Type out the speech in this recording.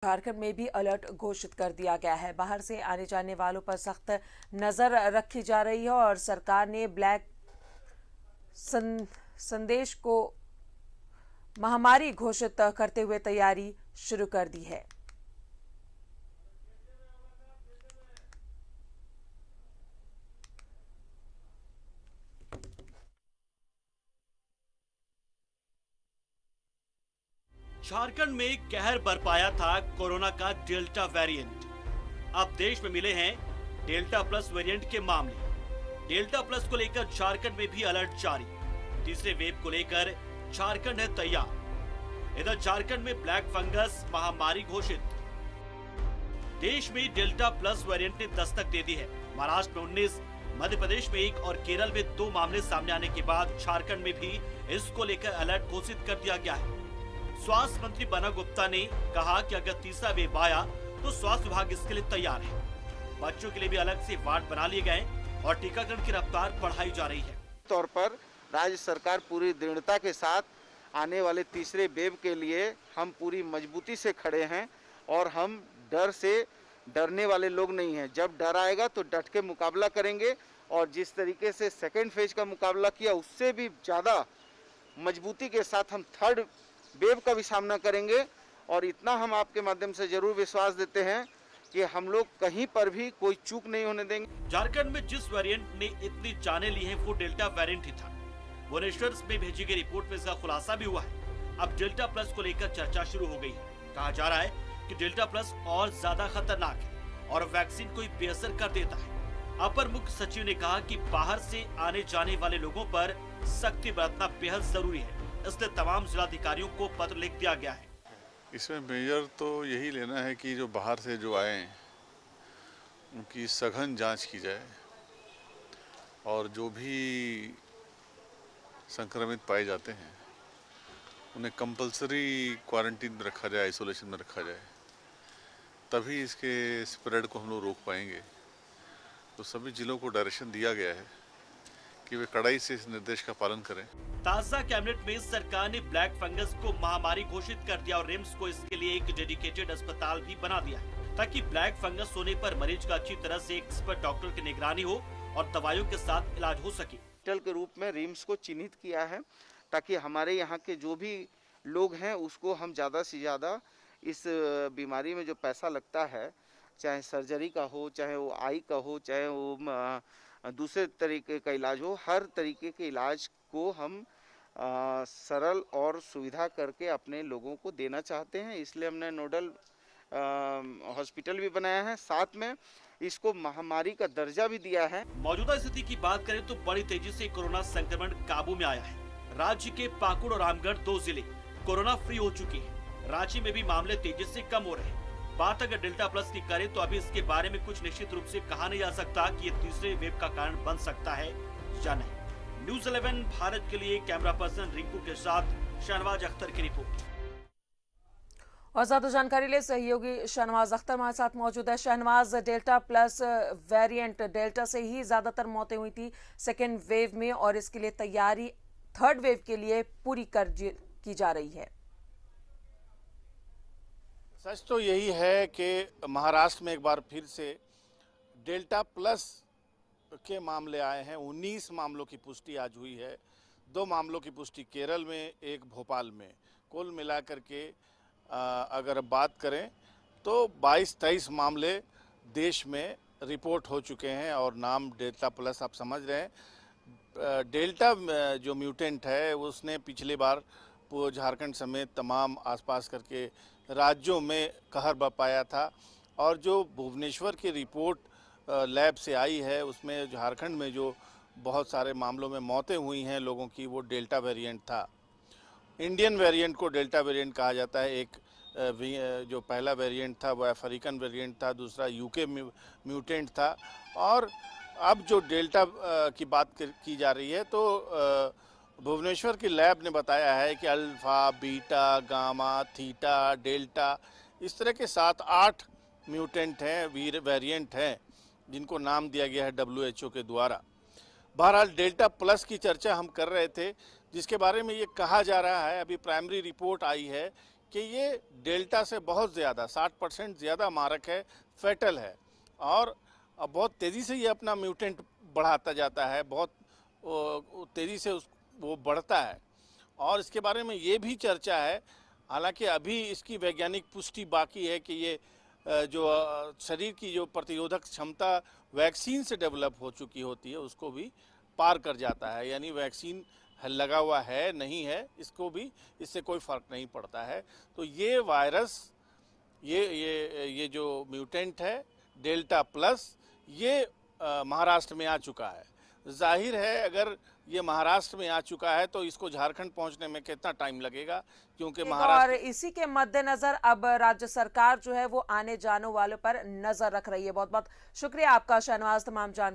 झारखंड में भी अलर्ट घोषित कर दिया गया है। बाहर से आने जाने वालों पर सख्त नजर रखी जा रही है और सरकार ने ब्लैक संदेश को महामारी घोषित करते हुए तैयारी शुरू कर दी है। झारखंड में कहर बरपाया था कोरोना का डेल्टा वेरिएंट। अब देश में मिले हैं डेल्टा प्लस वेरिएंट के मामले। डेल्टा प्लस को लेकर झारखंड में भी अलर्ट जारी। तीसरे वेव को लेकर झारखंड है तैयार। इधर झारखंड में ब्लैक फंगस महामारी घोषित। देश में डेल्टा प्लस वेरिएंट ने दस्तक दे दी है। महाराष्ट्र में 19, मध्य प्रदेश में 1 और केरल में 2 मामले सामने आने के बाद झारखंड में भी इसको लेकर अलर्ट घोषित कर दिया गया है। स्वास्थ्य मंत्री बन्ना गुप्ता ने कहा कि अगर तीसरा वेव आया तो स्वास्थ्य विभाग इसके लिए तैयार है। बच्चों के लिए भी अलग से वार्ड बना लिए गए और टीकाकरण की रफ्तार बढ़ाई जा रही है। तौर पर राज्य सरकार पूरी दृढ़ता के साथ आने वाले तीसरे वेव के लिए हम पूरी मजबूती से खड़े हैं और हम डर से डरने वाले लोग नहीं हैं। जब डर आएगा तो डट के मुकाबला करेंगे और जिस तरीके से सेकेंड फेज का मुकाबला किया उससे भी ज़्यादा मजबूती के साथ हम थर्ड वेव का भी सामना करेंगे। और इतना हम आपके माध्यम से जरूर विश्वास देते हैं कि हम लोग कहीं पर भी कोई चूक नहीं होने देंगे। झारखंड में जिस वेरिएंट ने इतनी जाने ली है वो डेल्टा वेरिएंट ही था। भुवनेश्वर में भेजी गई रिपोर्ट में इसका खुलासा भी हुआ है। अब डेल्टा प्लस को लेकर चर्चा शुरू हो गई है। कहा जा रहा है कि डेल्टा प्लस और ज्यादा खतरनाक है और वैक्सीन को बेअसर कर देता है। अपर मुख्य सचिव ने कहा कि बाहर से आने जाने वाले लोगों पर सख्ती बरतना बेहद जरूरी है, इसलिए तमाम जिलाधिकारियों को पत्र लिख दिया गया है। इसमें मेजर तो यही लेना है कि जो बाहर से जो आए उनकी सघन जांच की जाए और जो भी संक्रमित पाए जाते हैं उन्हें कंपलसरी क्वारंटीन में रखा जाए, आइसोलेशन में रखा जाए, तभी इसके स्प्रेड को हम लोग रोक पाएंगे। तो सभी जिलों को डायरेक्शन दिया गया है कि वे कड़ाई से इस निर्देश का पालन करें। ताजा कैबिनेट में सरकार ने ब्लैक फंगस को महामारी घोषित कर दिया और रिम्स को इसके लिए एक डेडिकेटेड अस्पताल भी बना दिया है ताकि ब्लैक फंगस होने पर मरीज का अच्छी तरह से एक्सपर्ट डॉक्टर की निगरानी हो और दवाइयों के साथ इलाज हो सके। हॉस्पिटल के रूप में रिम्स को चिन्हित किया है ताकि हमारे यहाँ के जो भी लोग हैं उसको हम ज़्यादा से ज़्यादा इस बीमारी में जो पैसा लगता है, चाहे सर्जरी का हो, चाहे वो आई का हो, चाहे वो दूसरे तरीके का इलाज हो, हर तरीके के इलाज को हम सरल और सुविधा करके अपने लोगों को देना चाहते हैं। इसलिए हमने नोडल हॉस्पिटल भी बनाया है, साथ में इसको महामारी का दर्जा भी दिया है। मौजूदा स्थिति की बात करें तो बड़ी तेजी से कोरोना संक्रमण काबू में आया है। राज्य के पाकुड़ और रामगढ़ 2 जिले कोरोना फ्री हो चुके हैं। रांची में भी मामले तेजी से कम हो रहे हैं। बात अगर डेल्टा प्लस की करें तो अभी इसके बारे में कुछ निश्चित रूप से कहा नहीं जा सकता कि ये तीसरे वेव का कारण बन सकता है या नहीं। न्यूज़ 11 भारत के लिए कैमरा पर्सन रिंकू के साथ शहनवाज अख्तर की रिपोर्ट। और ज्यादा जानकारी लिए सहयोगी शहनवाज अख्तर हमारे साथ मौजूद है। Shahnawaz, delta plus variant delta से ही ज्यादातर मौतें हुई थी सेकेंड वेव में और इसके लिए तैयारी थर्ड वेव के लिए पूरी की जा रही है। सच तो यही है कि महाराष्ट्र में एक बार फिर से डेल्टा प्लस के मामले आए हैं। 19 मामलों की पुष्टि आज हुई है। 2 मामलों की पुष्टि केरल में, 1 भोपाल में। कुल मिलाकर के अगर बात करें तो 22-23 मामले देश में रिपोर्ट हो चुके हैं और नाम डेल्टा प्लस आप समझ रहे हैं। डेल्टा जो म्यूटेंट है उसने पिछली बार झारखंड समेत तमाम आसपास करके राज्यों में कहर बरपाया था और जो भुवनेश्वर की रिपोर्ट लैब से आई है उसमें झारखंड में जो बहुत सारे मामलों में मौतें हुई हैं लोगों की, वो डेल्टा वेरिएंट था। इंडियन वेरिएंट को डेल्टा वेरिएंट कहा जाता है। एक जो पहला वेरिएंट था वो अफ्रीकन वेरिएंट था, दूसरा यूके म्यूटेंट था और अब जो डेल्टा की बात की जा रही है तो भुवनेश्वर की लैब ने बताया है कि alpha, beta, gamma, theta, delta इस तरह के 7-8 म्यूटेंट हैं, वेरिएंट हैं जिनको नाम दिया गया है WHO के द्वारा। बहरहाल डेल्टा प्लस की चर्चा हम कर रहे थे जिसके बारे में ये कहा जा रहा है, अभी प्राइमरी रिपोर्ट आई है कि ये डेल्टा से बहुत ज़्यादा 60% ज़्यादा मारक है, फैटल है और बहुत तेज़ी से ये अपना म्यूटेंट बढ़ाता जाता है, बहुत तेज़ी से वो बढ़ता है। और इसके बारे में ये भी चर्चा है, हालांकि अभी इसकी वैज्ञानिक पुष्टि बाकी है कि ये जो शरीर की जो प्रतिरोधक क्षमता वैक्सीन से डेवलप हो चुकी होती है उसको भी पार कर जाता है, यानी वैक्सीन लगा हुआ है नहीं है इसको भी इससे कोई फ़र्क नहीं पड़ता है। तो ये वायरस ये जो म्यूटेंट है डेल्टा प्लस ये महाराष्ट्र में आ चुका है। जाहिर है अगर ये महाराष्ट्र में आ चुका है तो इसको झारखंड पहुंचने में कितना टाइम लगेगा, क्योंकि और महाराष्ट्र इसी के मद्देनजर अब राज्य सरकार जो है वो आने जाने वालों पर नजर रख रही है। बहुत बहुत शुक्रिया आपका शहनवाज तमाम जानकारी